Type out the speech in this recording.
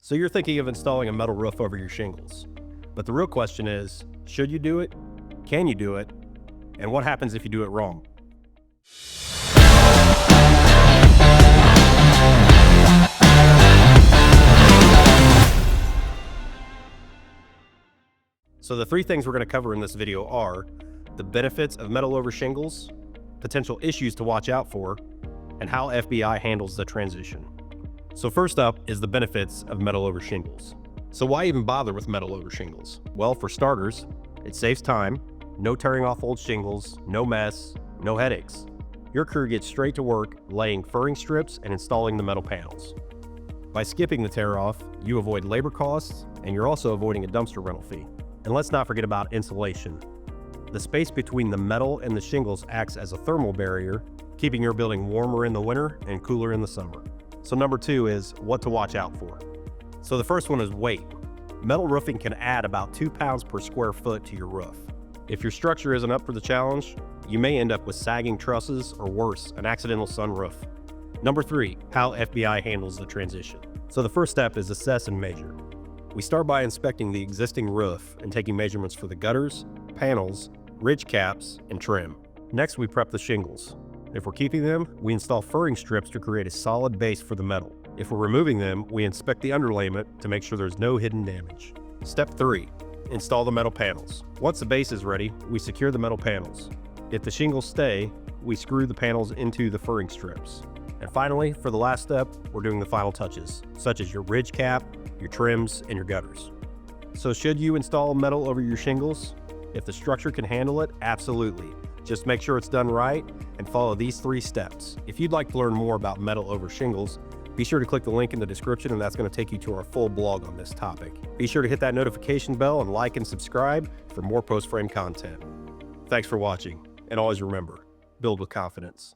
So you're thinking of installing a metal roof over your shingles. But the real question is, should you do it? Can you do it? And what happens if you do it wrong? So the three things we're going to cover in this video are the benefits of metal over shingles, potential issues to watch out for, and how FBI handles the transition. So first up is the benefits of metal over shingles. So why even bother with metal over shingles? Well, for starters, it saves time, no tearing off old shingles, no mess, no headaches. Your crew gets straight to work laying furring strips and installing the metal panels. By skipping the tear off, you avoid labor costs, and you're also avoiding a dumpster rental fee. And let's not forget about insulation. The space between the metal and the shingles acts as a thermal barrier, keeping your building warmer in the winter and cooler in the summer. So number two is what to watch out for. So the first one is weight. Metal roofing can add about 2 pounds per square foot to your roof. If your structure isn't up for the challenge, you may end up with sagging trusses or worse, an accidental sunroof. Number three, how FBI handles the transition. So the first step is assess and measure. We start by inspecting the existing roof and taking measurements for the gutters, panels, ridge caps, and trim. Next, we prep the shingles. If we're keeping them, we install furring strips to create a solid base for the metal. If we're removing them, we inspect the underlayment to make sure there's no hidden damage. Step 3. Install the metal panels. Once the base is ready, we secure the metal panels. If the shingles stay, we screw the panels into the furring strips. And finally, for the last step, we're doing the final touches, such as your ridge cap, your trims, and your gutters. So should you install metal over your shingles? If the structure can handle it, absolutely. Just make sure it's done right and follow these 3 steps. If you'd like to learn more about metal over shingles, be sure to click the link in the description, and that's going to take you to our full blog on this topic. Be sure to hit that notification bell and like and subscribe for more post-frame content. Thanks for watching, and always remember, build with confidence.